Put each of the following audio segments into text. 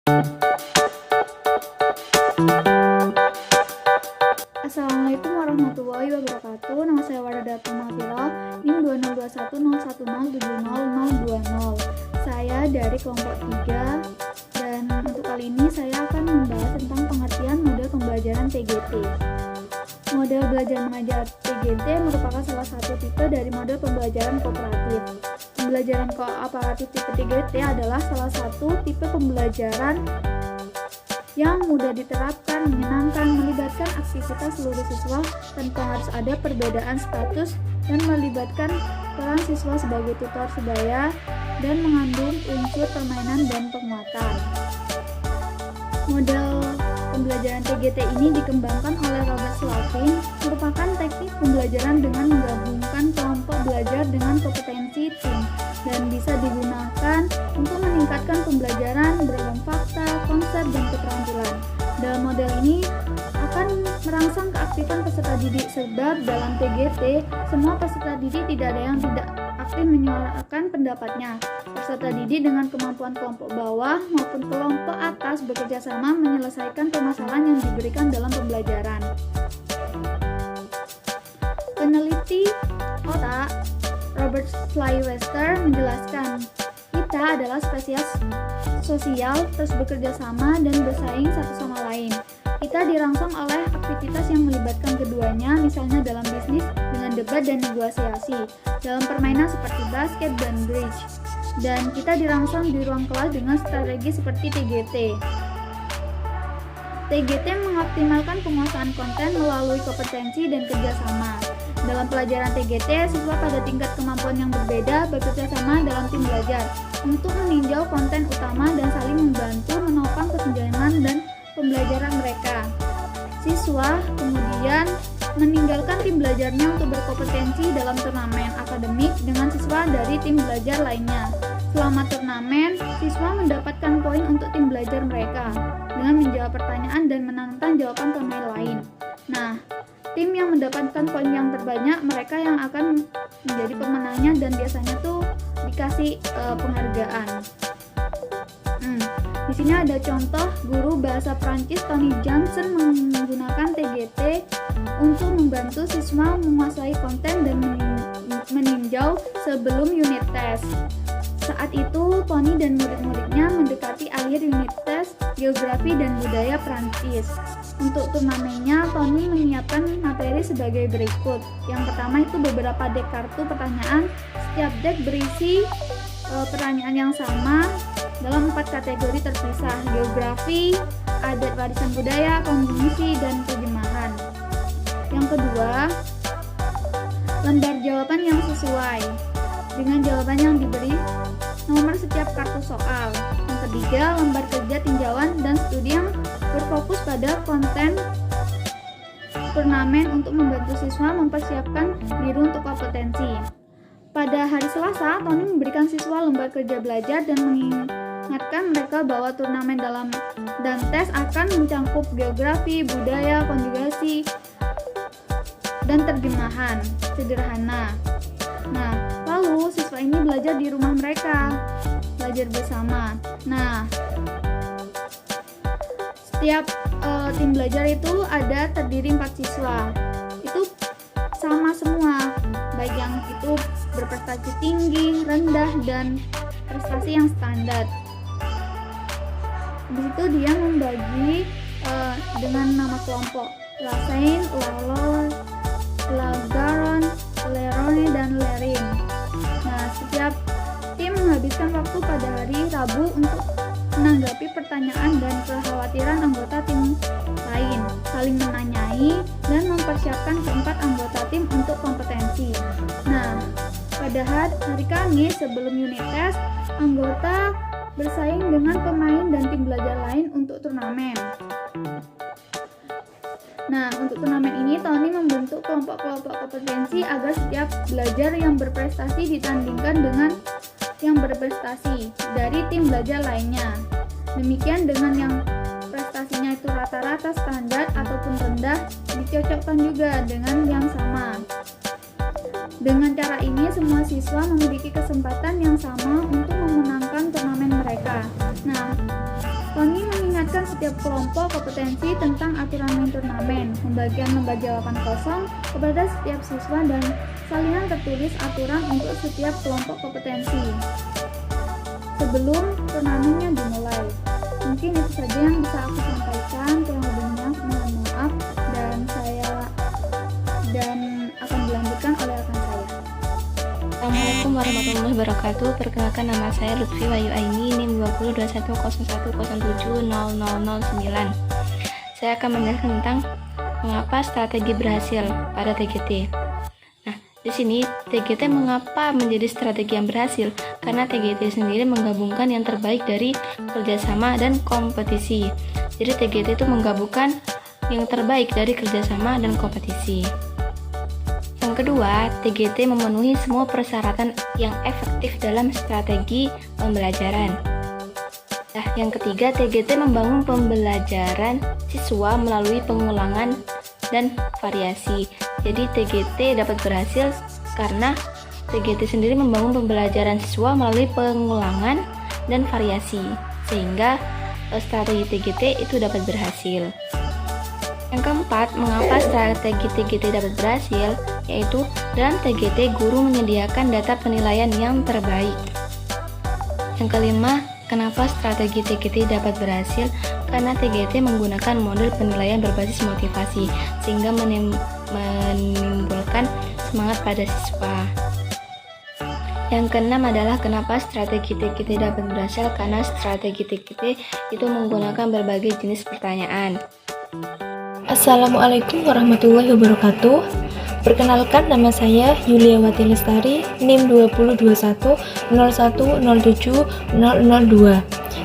Assalamualaikum warahmatullahi wabarakatuh. Nama saya Wardatul Mahfirah, NIM 202101070020. Saya dari kelompok 3 dan untuk kali ini saya akan membahas tentang pengertian model pembelajaran TGT. Model belajar mengajar TGT merupakan salah satu tipe dari model pembelajaran kooperatif. Pembelajaran kooperatif tipe TGT adalah salah satu tipe pembelajaran yang mudah diterapkan, menyenangkan, melibatkan aktivitas seluruh siswa tanpa harus ada perbedaan status dan melibatkan peran siswa sebagai tutor sebaya dan mengandung unsur permainan dan penguatan. Model pembelajaran TGT ini dikembangkan oleh Robert Slavin, merupakan teknik pembelajaran dengan menggabungkan kelompok belajar dengan kompetensi tim dan bisa digunakan untuk meningkatkan pembelajaran beragam fakta, konsep, dan keterampilan. Dalam model ini akan merangsang keaktifan peserta didik sebab dalam TGT semua peserta didik tidak ada yang tidak aktif menyuarakan pendapatnya. Peserta didik dengan kemampuan kelompok bawah maupun kelompok atas bekerja sama menyelesaikan permasalahan yang diberikan dalam pembelajaran. Peneliti otak Robert Sylvester menjelaskan, kita adalah spesies sosial, terus bekerja sama dan bersaing satu sama lain. Kita dirangsang oleh aktivitas yang melibatkan keduanya, misalnya dalam bisnis dengan debat dan negosiasi, dalam permainan seperti basket dan bridge, dan kita dirangsang di ruang kelas dengan strategi seperti TGT. TGT mengoptimalkan penguasaan konten melalui kompetensi dan kerjasama. Dalam pelajaran TGT, siswa pada tingkat kemampuan yang berbeda bekerja sama dalam tim belajar untuk meninjau konten utama dan saling membantu menopang kesenjangan dan pembelajaran mereka. Siswa kemudian meninggalkan tim belajarnya untuk berkompetensi dalam turnamen akademik dengan siswa dari tim belajar lainnya. Selama turnamen, siswa mendapatkan poin untuk tim belajar mereka dengan menjawab pertanyaan dan menantang jawaban pemain lain. Nah, tim yang mendapatkan poin yang terbanyak mereka yang akan menjadi pemenangnya dan biasanya tuh dikasih penghargaan. Di sini ada contoh guru bahasa Prancis Tony Johnson menggunakan TGT untuk membantu siswa menguasai konten dan meninjau sebelum unit test. Saat itu, Tony dan murid-muridnya mendekati akhir unit tes geografi dan budaya Prancis. Untuk turnamennya, Tony menyiapkan materi sebagai berikut. Yang pertama itu beberapa dek kartu pertanyaan. Setiap dek berisi pertanyaan yang sama dalam 4 kategori terpisah: geografi, adat warisan budaya, kognisi, dan terjemahan. Yang kedua, lembar jawaban yang sesuai dengan jawaban yang diberi nomor setiap kartu soal. Yang ketiga, lembar kerja tinjauan dan studi yang berfokus pada konten turnamen untuk membantu siswa mempersiapkan diri untuk kompetensi. Pada hari Selasa, Tony memberikan siswa lembar kerja belajar dan mengingatkan mereka bahwa turnamen dan tes akan mencakup geografi, budaya, konjugasi, dan terjemahan sederhana. Nah, lalu siswa ini belajar di rumah mereka, belajar bersama. Nah, setiap tim belajar itu terdiri 4 siswa. Itu sama semua, baik yang itu berprestasi tinggi, rendah, dan prestasi yang standar. Di situ dia membagi dengan nama kelompok: Lasain, Lalo, Lagaron, Lerone, dan Lerin. Nah, setiap tim menghabiskan waktu pada hari Rabu untuk menanggapi pertanyaan dan kekhawatiran anggota tim lain, saling menanyai, dan mempersiapkan keempat anggota tim untuk kompetensi. Nah, pada hari Kamis sebelum unit test, anggota bersaing dengan pemain dan tim belajar lain untuk turnamen. Nah, untuk turnamen ini Tony membentuk kelompok-kelompok kompetensi agar setiap belajar yang berprestasi ditandingkan dengan yang berprestasi dari tim belajar lainnya. Demikian dengan yang prestasinya itu rata-rata standar ataupun rendah dicocokkan juga dengan yang sama. Dengan cara ini semua siswa memiliki kesempatan yang sama untuk memenangkan turnamen mereka. Nah, Tony menjelaskan setiap kelompok kompetensi tentang aturan main turnamen, membagikan lembar jawaban kosong kepada setiap siswa, dan salinan tertulis aturan untuk setiap kelompok kompetensi sebelum turnamennya dimulai. Mungkin itu saja yang bisa aku sampaikan. Kurang lebihnya mohon maaf, dan akan dilanjutkan oleh rekan saya. Assalamualaikum warahmatullahi wabarakatuh. Perkenalkan, nama saya Lutfi Wahyu Aini, NIM 202101070009. Saya akan menjelaskan tentang mengapa strategi berhasil pada TGT. Nah, di sini TGT mengapa menjadi strategi yang berhasil? Karena TGT sendiri menggabungkan yang terbaik dari kerjasama dan kompetisi. Jadi TGT itu menggabungkan yang terbaik dari kerjasama dan kompetisi. Yang kedua, TGT memenuhi semua persyaratan yang efektif dalam strategi pembelajaran. Nah, yang ketiga, TGT membangun pembelajaran siswa melalui pengulangan dan variasi. Jadi TGT dapat berhasil karena TGT sendiri membangun pembelajaran siswa melalui pengulangan dan variasi, sehingga strategi TGT itu dapat berhasil. Yang keempat, mengapa strategi TGT dapat berhasil? Yaitu dalam TGT guru menyediakan data penilaian yang terbaik. Yang kelima, kenapa strategi TGT dapat berhasil? Karena TGT menggunakan model penilaian berbasis motivasi, sehingga menimbulkan semangat pada siswa. Yang keenam adalah kenapa strategi TGT dapat berhasil? Karena strategi TGT itu menggunakan berbagai jenis pertanyaan. Assalamualaikum warahmatullahi wabarakatuh. Perkenalkan, nama saya Yuliawati Lestari, NIM 202101070002.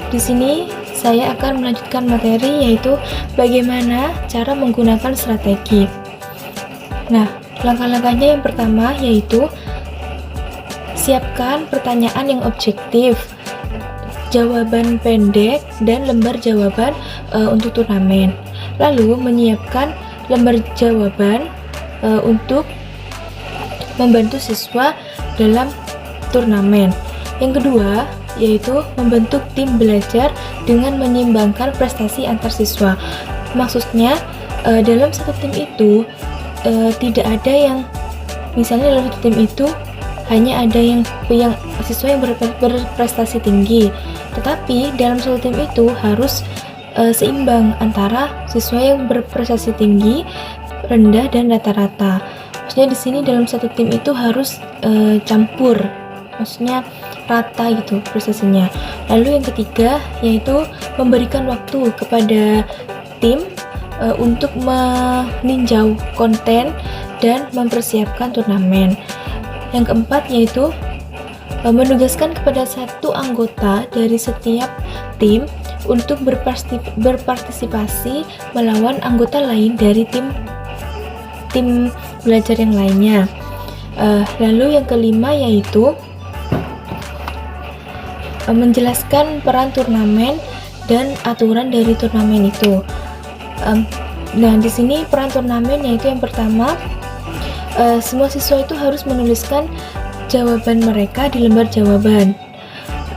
Di sini saya akan melanjutkan materi, yaitu bagaimana cara menggunakan strategi. Nah, langkah-langkahnya yang pertama yaitu siapkan pertanyaan yang objektif, jawaban pendek, dan lembar jawaban untuk turnamen. Lalu menyiapkan lembar jawaban untuk membantu siswa dalam turnamen. Yang kedua yaitu membentuk tim belajar dengan menyeimbangkan prestasi antar siswa. Maksudnya dalam satu tim itu tidak ada yang, misalnya dalam satu tim itu hanya ada yang siswa yang berprestasi tinggi, tetapi dalam satu tim itu harus seimbang antara siswa yang berprestasi tinggi, rendah, dan rata-rata. Maksudnya di sini dalam satu tim itu harus campur, maksudnya rata gitu prestasinya. Lalu yang ketiga yaitu memberikan waktu kepada tim untuk meninjau konten dan mempersiapkan turnamen. Yang keempat yaitu menugaskan kepada satu anggota dari setiap tim untuk berpartisipasi melawan anggota lain dari tim belajar yang lainnya. Lalu yang kelima yaitu menjelaskan peran turnamen dan aturan dari turnamen itu. Nah, di sini peran turnamen yaitu yang pertama, semua siswa itu harus menuliskan jawaban mereka di lembar jawaban.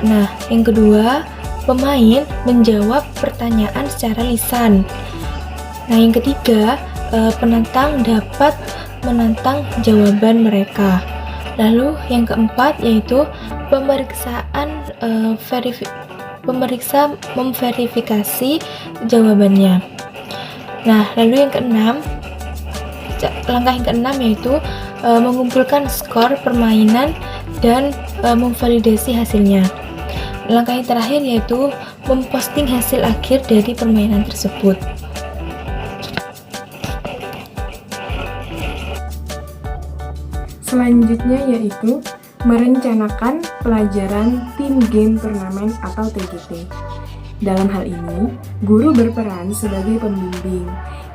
Nah, yang kedua, pemain menjawab pertanyaan secara lisan. Nah, yang ketiga, penantang dapat menantang jawaban mereka. Lalu yang keempat yaitu pemeriksa memverifikasi jawabannya. Nah, lalu yang keenam, langkah yang keenam yaitu mengumpulkan skor permainan dan memvalidasi hasilnya. Langkah yang terakhir yaitu memposting hasil akhir dari permainan tersebut. Selanjutnya yaitu merencanakan pelajaran tim game turnamen atau TGT. Dalam hal ini, guru berperan sebagai pembimbing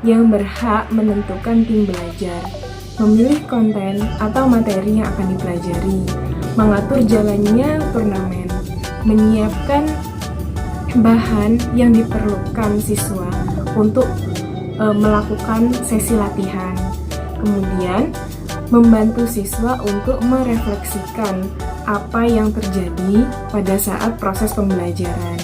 yang berhak menentukan tim belajar, memilih konten atau materi yang akan dipelajari, mengatur jalannya turnamen, menyiapkan bahan yang diperlukan siswa untuk melakukan sesi latihan, kemudian membantu siswa untuk merefleksikan apa yang terjadi pada saat proses pembelajaran.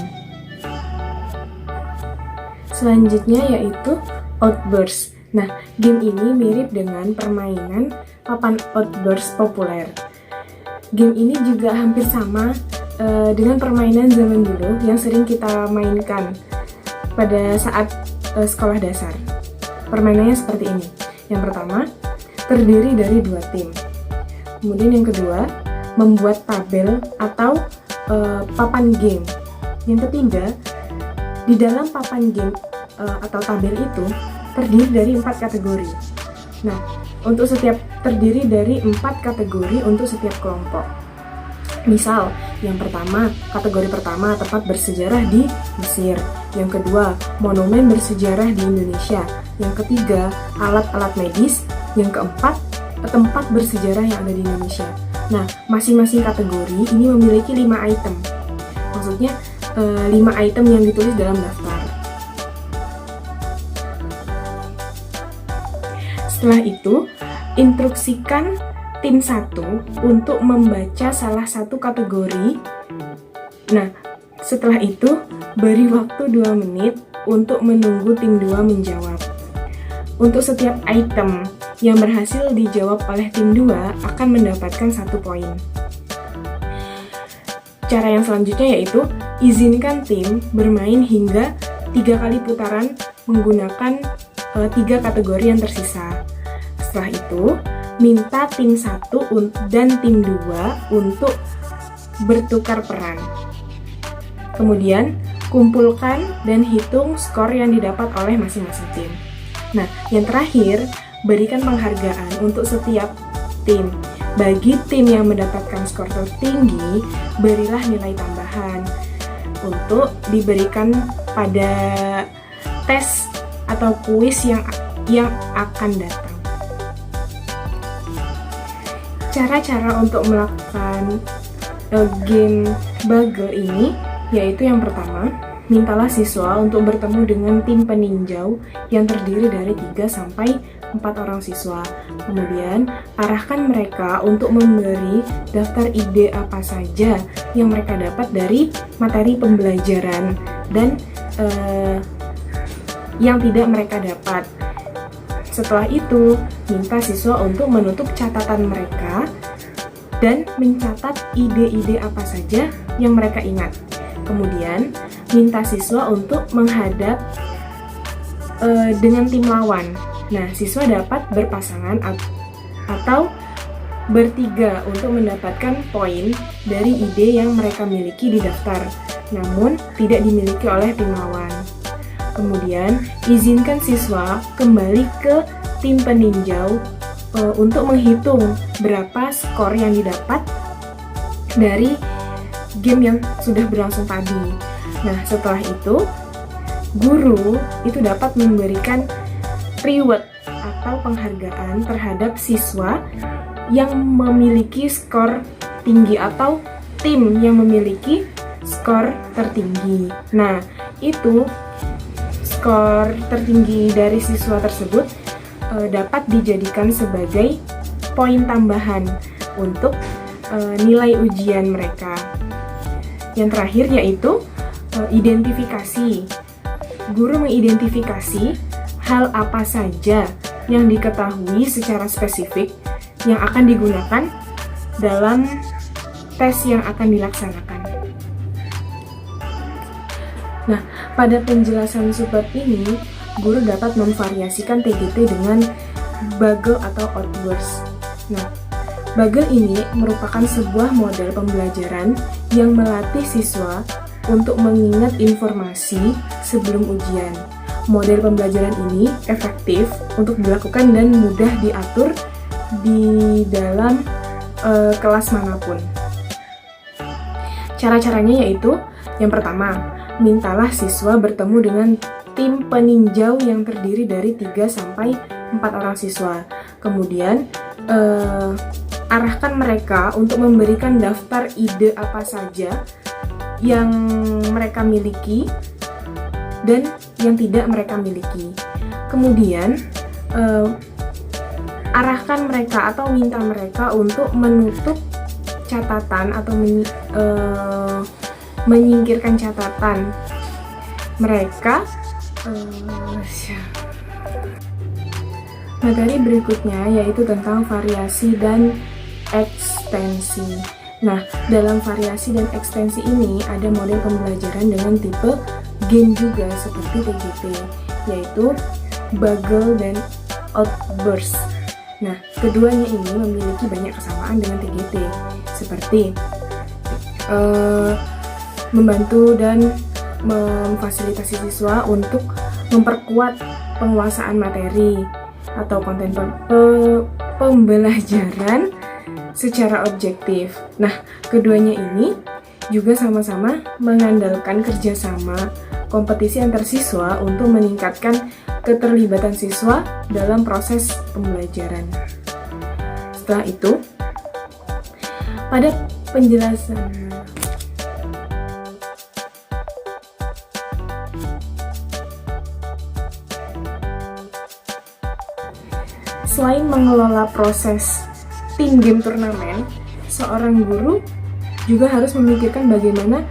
Selanjutnya yaitu Outburst. Nah, game ini mirip dengan permainan papan Outburst populer. Game ini juga hampir sama dengan permainan zaman dulu yang sering kita mainkan pada saat sekolah dasar. Permainannya seperti ini. Yang pertama, terdiri dari 2 tim. Kemudian yang kedua, membuat tabel atau papan game. Yang ketiga, di dalam papan game atau tabel itu terdiri dari 4 kategori. Nah, untuk setiap terdiri dari 4 kategori untuk setiap kelompok. Misal, yang pertama, kategori pertama tempat bersejarah di Mesir. Yang kedua, monumen bersejarah di Indonesia. Yang ketiga, alat-alat medis. Yang keempat, tempat bersejarah yang ada di Indonesia. Nah, masing-masing kategori ini memiliki 5 item. Maksudnya, 5 item yang ditulis dalam daftar. Setelah itu, instruksikan tim 1 untuk membaca salah satu kategori. Nah, setelah itu, beri waktu 2 menit untuk menunggu tim 2 menjawab. Untuk setiap item yang berhasil dijawab oleh tim 2 akan mendapatkan 1 poin. Cara yang selanjutnya yaitu izinkan tim bermain hingga 3 kali putaran menggunakan 3 kategori yang tersisa. Setelah itu, minta tim 1 dan tim 2 untuk bertukar peran. Kemudian, kumpulkan dan hitung skor yang didapat oleh masing-masing tim. Nah, yang terakhir, berikan penghargaan untuk setiap tim. Bagi tim yang mendapatkan skor tertinggi, berilah nilai tambahan untuk diberikan pada tes atau kuis yang akan datang. Cara-cara untuk melakukan game Bagel ini yaitu yang pertama, mintalah siswa untuk bertemu dengan tim peninjau yang terdiri dari 3 sampai 4 orang siswa. Kemudian, arahkan mereka untuk memberi daftar ide apa saja yang mereka dapat dari materi pembelajaran dan yang tidak mereka dapat. Setelah itu, minta siswa untuk menutup catatan mereka dan mencatat ide-ide apa saja yang mereka ingat. Kemudian, minta siswa untuk menghadap dengan tim lawan. Nah, siswa dapat berpasangan atau bertiga untuk mendapatkan poin dari ide yang mereka miliki di daftar, namun tidak dimiliki oleh tim lawan. Kemudian, izinkan siswa kembali ke tim peninjau untuk menghitung berapa skor yang didapat dari game yang sudah berlangsung tadi. Nah, setelah itu, guru itu dapat memberikan reward atau penghargaan terhadap siswa yang memiliki skor tinggi atau tim yang memiliki skor tertinggi. Nah, itu skor tertinggi dari siswa tersebut dapat dijadikan sebagai poin tambahan untuk nilai ujian mereka. Yang terakhir yaitu identifikasi. Guru mengidentifikasi hal apa saja yang diketahui secara spesifik yang akan digunakan dalam tes yang akan dilaksanakan. Nah, pada penjelasan subbab ini, guru dapat memvariasikan TGT dengan Bagel atau Outburst. Nah, Bagel ini merupakan sebuah model pembelajaran yang melatih siswa untuk mengingat informasi sebelum ujian. Model pembelajaran ini efektif untuk dilakukan dan mudah diatur di dalam kelas manapun. Cara-caranya yaitu, yang pertama, mintalah siswa bertemu dengan tim peninjau yang terdiri dari 3 sampai 4 orang siswa. Kemudian, arahkan mereka untuk memberikan daftar ide apa saja yang mereka miliki dan yang tidak mereka miliki. Kemudian, arahkan mereka atau minta mereka untuk menutup catatan atau menyingkirkan catatan mereka Materi berikutnya yaitu tentang variasi dan ekstensi. Nah, dalam variasi dan ekstensi ini ada model pembelajaran dengan tipe game juga seperti TGT, yaitu Bagel dan Outburst. Nah, keduanya ini memiliki banyak kesamaan dengan TGT, seperti membantu dan memfasilitasi siswa untuk memperkuat penguasaan materi atau konten pembelajaran secara objektif. Nah, keduanya ini juga sama-sama mengandalkan kerjasama kompetisi antar siswa untuk meningkatkan keterlibatan siswa dalam proses pembelajaran. Setelah itu, pada penjelasan selain mengelola proses tim game turnamen, seorang guru juga harus memikirkan bagaimana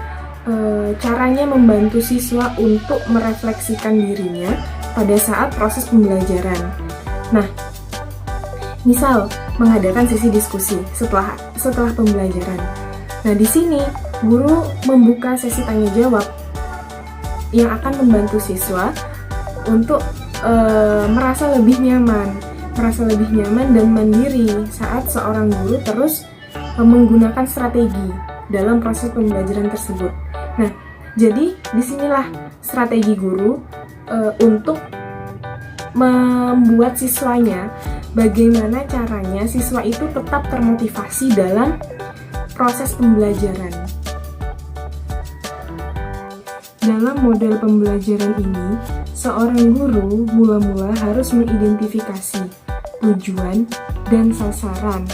caranya membantu siswa untuk merefleksikan dirinya pada saat proses pembelajaran. Nah, misal mengadakan sesi diskusi setelah pembelajaran. Nah, di sini guru membuka sesi tanya jawab yang akan membantu siswa untuk merasa lebih nyaman dan mandiri saat seorang guru terus menggunakan strategi dalam proses pembelajaran tersebut. Nah, jadi disinilah strategi guru untuk membuat siswanya bagaimana caranya siswa itu tetap termotivasi dalam proses pembelajaran. Dalam model pembelajaran ini, seorang guru mula-mula harus mengidentifikasi tujuan dan sasaran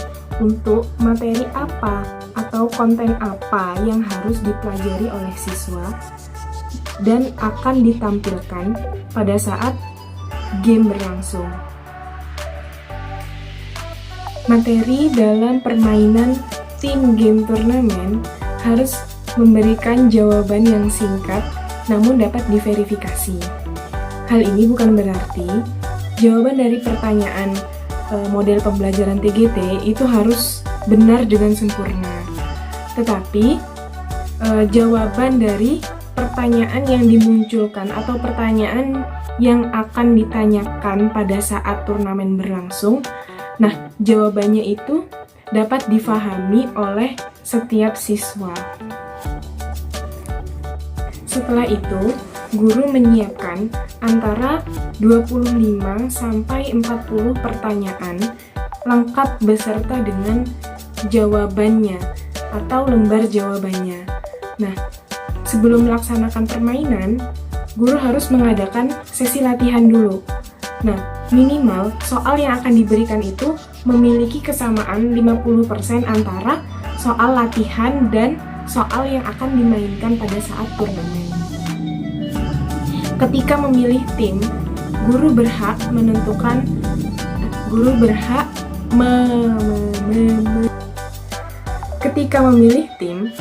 untuk materi apa atau konten apa yang harus dipelajari oleh siswa dan akan ditampilkan pada saat game berlangsung. Materi dalam permainan tim game turnamen harus memberikan jawaban yang singkat namun dapat diverifikasi. Hal ini bukan berarti jawaban dari pertanyaan model pembelajaran TGT itu harus benar dengan sempurna. Tetapi jawaban dari pertanyaan yang dimunculkan atau pertanyaan yang akan ditanyakan pada saat turnamen berlangsung, nah jawabannya itu dapat difahami oleh setiap siswa. Setelah itu, guru menyiapkan antara 25 sampai 40 pertanyaan lengkap beserta dengan jawabannya atau lembar jawabannya. Nah, sebelum melaksanakan permainan, guru harus mengadakan sesi latihan dulu. Nah, minimal soal yang akan diberikan itu memiliki kesamaan 50% antara soal latihan dan soal yang akan dimainkan pada saat turnamen. Ketika memilih tim, guru berhak menentukan Ketika memilih tim,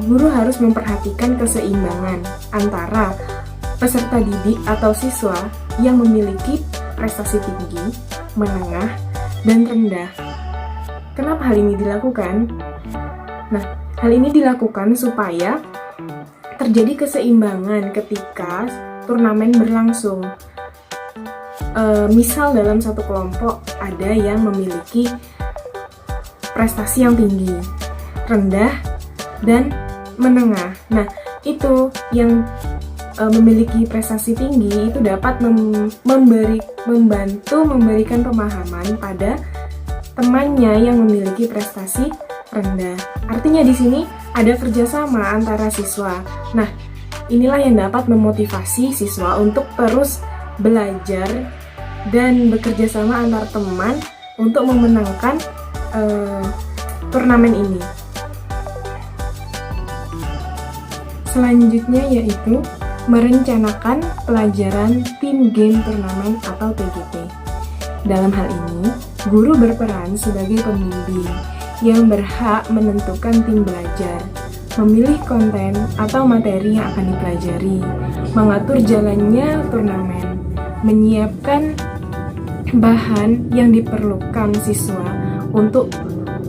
guru harus memperhatikan keseimbangan antara peserta didik atau siswa yang memiliki prestasi tinggi, menengah, dan rendah. Kenapa hal ini dilakukan? Nah, hal ini dilakukan supaya terjadi keseimbangan ketika turnamen berlangsung. Misal dalam satu kelompok ada yang memiliki prestasi yang tinggi, rendah, dan menengah. Nah, itu yang memiliki prestasi tinggi itu dapat membantu memberikan pemahaman pada temannya yang memiliki prestasi rendah. Artinya di sini ada kerjasama antara siswa. Nah, inilah yang dapat memotivasi siswa untuk terus belajar dan bekerja sama antar teman untuk memenangkan turnamen ini. Selanjutnya yaitu merencanakan pelajaran tim game turnamen atau TGT. Dalam hal ini, guru berperan sebagai pembimbing yang berhak menentukan tim belajar, memilih konten atau materi yang akan dipelajari, mengatur jalannya turnamen, menyiapkan bahan yang diperlukan siswa untuk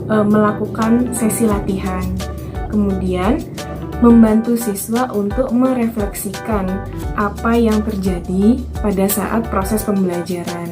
melakukan sesi latihan, kemudian membantu siswa untuk merefleksikan apa yang terjadi pada saat proses pembelajaran.